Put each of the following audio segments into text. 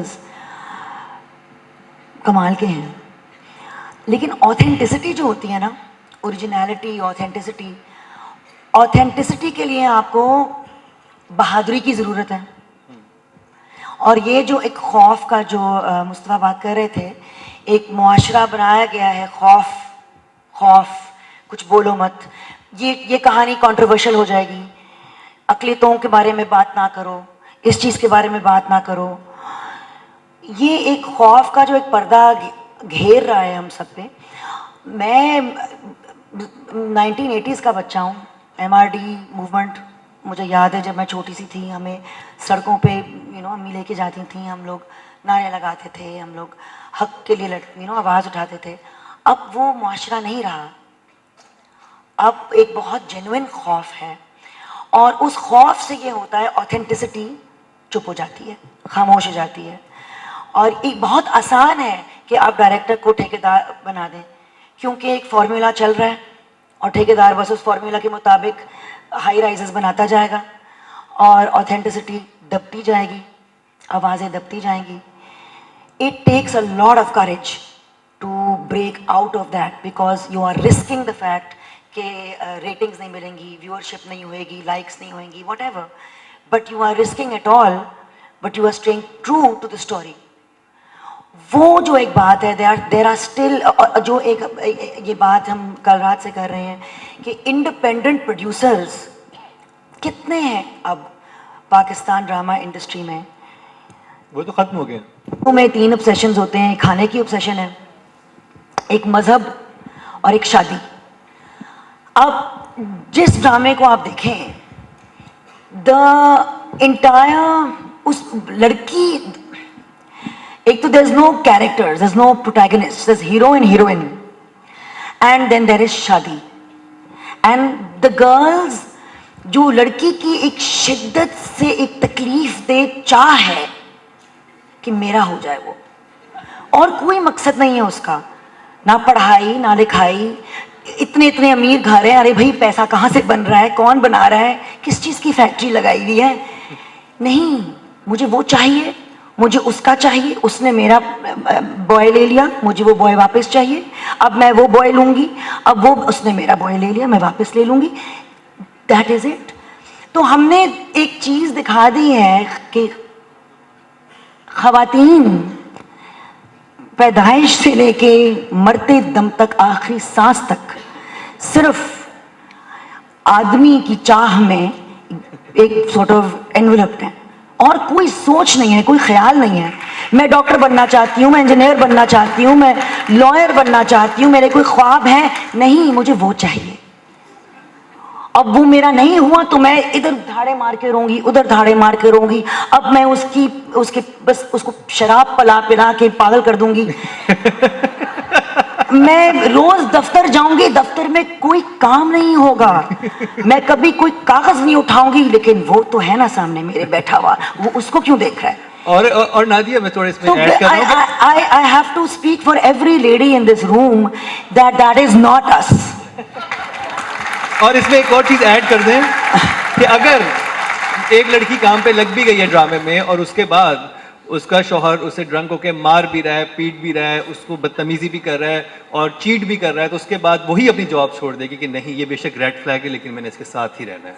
Designers कमाल के हैं, लेकिन ऑथेंटिसिटी जो होती है ना, ओरिजिनलिटी, ऑथेंटिसिटी के लिए आपको बहादुरी की ज़रूरत है। और ये जो एक खौफ का जो मुस्तफ़ा बात कर रहे थे, एक मुआशरा बनाया गया है, खौफ, कुछ बोलो मत, ये कहानी कंट्रोवर्शियल हो जाएगी, अक़लियतों के बारे में बात ना करो, इस चीज़ के बारे में बात ना करो। ये एक खौफ का जो एक पर्दा घेर रहा है हम सब पे। मैं 1980s का बच्चा हूँ। MRD मूवमेंट मुझे याद है, जब मैं छोटी सी थी, हमें सड़कों पे अम्मी लेके जाती थी, हम लोग नारे लगाते थे, हम लोग हक के लिए आवाज़ उठाते थे। अब वो मुआशरा नहीं रहा, अब एक बहुत जेन्युइन खौफ है, और उस खौफ से ये होता है ऑथेंटिसिटी चुप हो जाती है, खामोश हो जाती है। और एक बहुत आसान है कि आप डायरेक्टर को ठेकेदार बना दें, क्योंकि एक फार्मूला चल रहा है और ठेकेदार बस उस फार्मूला के मुताबिक हाई राइजेस बनाता जाएगा और ऑथेंटिसिटी दबती जाएगी, आवाज़ें दबती जाएंगी। It takes a lot of courage to break out of that, because you are risking the fact कि रेटिंग्स नहीं मिलेंगी, व्यूअरशिप नहीं होएगी, लाइक्स नहीं होएंगी, whatever, but you are risking it all, but you are staying true to the story. वो जो एक बात है, देर आर स्टिल, जो एक ये बात हम कल रात से कर रहे हैं कि इंडिपेंडेंट प्रोड्यूसर्स कितने हैं अब पाकिस्तान ड्रामा इंडस्ट्री में। वो तो खत्म हो गया। तो में 3 ऑब्सेशंस होते हैं, खाने की ऑब्सेशन है, एक मजहब और एक शादी। अब जिस ड्रामे को आप देखें, द इंटायर, उस लड़की, एक तो there is no characters, there is no protagonist, there is hero and heroine, and then there is शादी। एंड द गर्ल्स, जो लड़की की एक शिद्दत से एक तकलीफ दे चाह है कि मेरा हो जाए वो, और कोई मकसद नहीं है उसका, ना पढ़ाई ना लिखाई, इतने इतने अमीर घर है, अरे भाई पैसा कहाँ से बन रहा है, कौन बना रहा है, किस चीज़ की फैक्ट्री लगाई हुई है, नहीं, मुझे वो चाहिए, मुझे उसका चाहिए, उसने मेरा बॉय ले लिया, मुझे वो बॉय वापस चाहिए, अब मैं वो बॉय लूँगी, अब वो उसने मेरा बॉय ले लिया, मैं वापस ले लूँगी, दैट इज़ इट। तो हमने एक चीज़ दिखा दी है कि ख़वातीन पैदाइश से लेके मरते दम तक, आखिरी सांस तक, सिर्फ आदमी की चाह में एक सॉर्ट ऑफ एनवेलप्ड है, और कोई सोच नहीं है, कोई ख्याल नहीं है, मैं डॉक्टर बनना चाहती हूँ, मैं इंजीनियर बनना चाहती हूँ, मैं लॉयर बनना चाहती हूँ, मेरे कोई ख्वाब है, नहीं, मुझे वो चाहिए। अब वो मेरा नहीं हुआ तो मैं इधर धाड़े मार के रोऊंगी, उधर धाड़े मार के रोऊंगी, अब मैं उसके बस उसको शराब पिला के पागल कर दूंगी। मैं रोज दफ्तर जाऊंगी, दफ्तर में कोई काम नहीं होगा, मैं कभी कोई कागज नहीं उठाऊंगी, लेकिन वो तो है ना सामने मेरे बैठा हुआ, वो उसको क्यों देख रहा है। और नादिया, मैं थोड़ा इसमें ऐड कर रहा हूं। I have to speak for every lady in this room that is not us. और इसमें एक और चीज ऐड कर दें कि अगर एक लड़की काम पे लग भी गई है ड्रामे में, और उसके बाद उसका शौहर उसे ड्रंक होके मार भी रहा है, पीट भी रहा है, उसको बदतमीजी भी कर रहा है और चीट भी कर रहा है, तो उसके बाद वही अपनी जॉब छोड़ देगी कि नहीं, ये बेशक रेड फ्लैग है, लेकिन मैंने इसके साथ ही रहना है।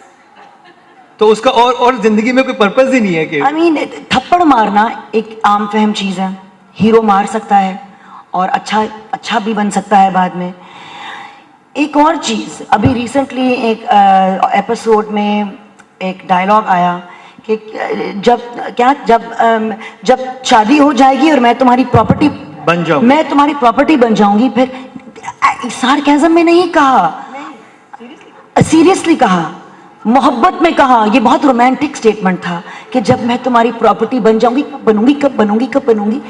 तो उसका और जिंदगी में कोई पर्पस ही नहीं है कि थप्पड़ मारना एक आम फहम चीज़ है, हीरो मार सकता है और अच्छा भी बन सकता है बाद में। एक और चीज़, अभी रिसेंटली एक एपिसोड में एक डायलॉग आया कि जब शादी हो जाएगी और मैं तुम्हारी प्रॉपर्टी बन जाऊंगी, मैं तुम्हारी प्रॉपर्टी बन जाऊंगी। फिर सार्केज़म में नहीं कहा, सीरियसली कहा, मोहब्बत में कहा। ये बहुत रोमांटिक स्टेटमेंट था कि जब मैं तुम्हारी प्रॉपर्टी बन जाऊंगी, कब बनूंगी।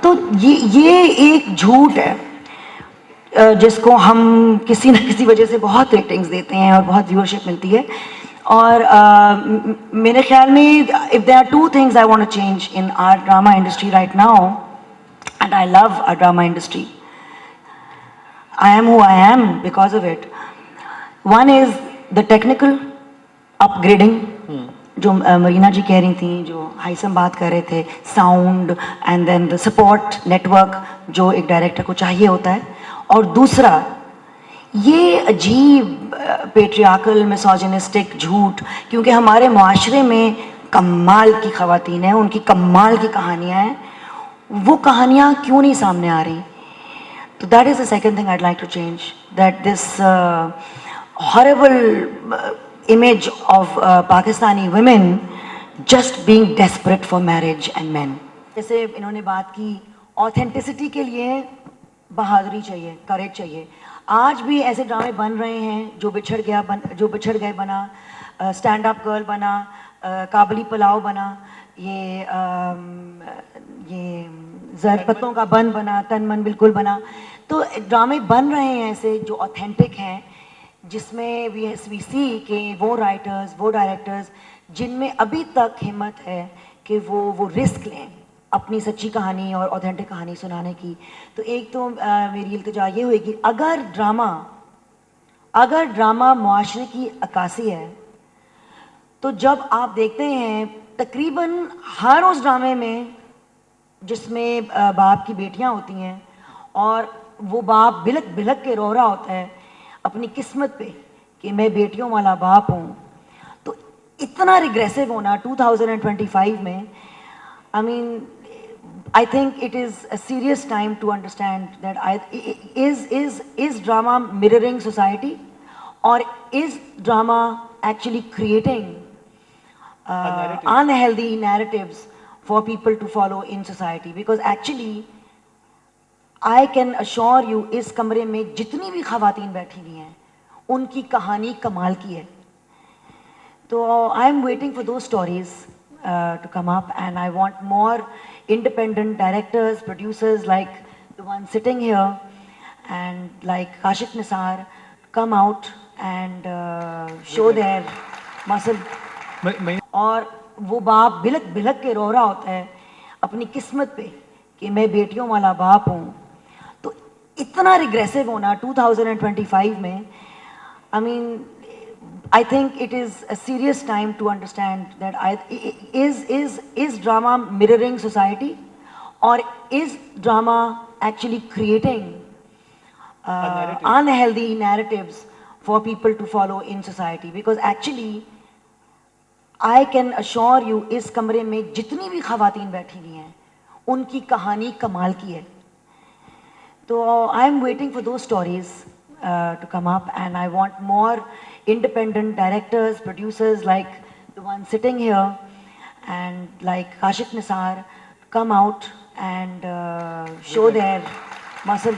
तो ये एक झूठ है जिसको हम किसी न किसी वजह से बहुत रेटिंग्स देते हैं और बहुत व्यूअरशिप मिलती है। और मेरे ख्याल में if there are 2 things I want to change in our drama industry right now, and I love our drama industry, I am who I am because of it. One is the technical upgrading, जो मरीना जी कह रही थी, जो हाइसम बात कर रहे थे, sound and then the support network जो एक डायरेक्टर को चाहिए होता है, और दूसरा ये अजीब पेट्रियार्कल मिसोजिनिस्टिक झूठ, क्योंकि हमारे माशरे में कमाल की ख़वातीन हैं, उनकी कमाल की कहानियाँ हैं, वो कहानियाँ क्यों नहीं सामने आ रही? तो that is the second thing I'd like to change, that this horrible image of Pakistani women just being desperate for marriage and men. जैसे इन्होंने बात की, ऑथेंटिसिटी के लिए बहादुरी चाहिए, करेज चाहिए। आज भी ऐसे ड्रामे बन रहे हैं, जो बिछड़ गए बना, स्टैंड अप गर्ल बना, काबली पुलाव बना, ये ज़रपतों का बन बना, तन मन बिल्कुल बना। तो ड्रामे बन रहे हैं ऐसे जो ऑथेंटिक हैं, जिसमें वी सी कि वो राइटर्स, वो डायरेक्टर्स जिनमें अभी तक हिम्मत है कि वो रिस्क लें अपनी सच्ची कहानी और ऑथेंटिक कहानी सुनाने की। तो एक तो मेरी इल्तिजा ये होगी, अगर ड्रामा मुआशरे की अक्कासी है, तो जब आप देखते हैं तकरीबन हर उस ड्रामे में जिसमें बाप की बेटियां होती हैं और वो बाप बिलक बिलक के रो रहा होता है अपनी किस्मत पे कि मैं बेटियों वाला बाप हूँ, तो इतना रिग्रेसिव होना 2025 में, I mean, I think it is a serious time to understand that is drama mirroring society, or is drama actually creating unhealthy narratives for people to follow in society? Because actually I can assure you, इस कमरे में जितनी भी ख़वातीन बैठी हुई हैं उनकी कहानी कमाल की है। तो I am waiting for those stories to come up, and I want more independent directors, producers like the one sitting here, and like Kashif Nisar, come out and show their muscle. और वो बाप बिलक बिलक के रो रहा होता है अपनी किस्मत पे कि मैं बेटियों वाला बाप हूँ, तो इतना रिग्रेसिव होना 2025 में, I mean, I think it is a serious time to understand that is drama mirroring society, or is drama actually creating unhealthy narratives for people to follow in society? Because actually I can assure you, इस कमरे में जितनी भी ख़वातीन बैठी हुई हैं उनकी कहानी कमाल की है। तो I am waiting for those stories to come up, and I want more independent directors, producers like the one sitting here, and like Kashif Nisar, come out and show their muscle.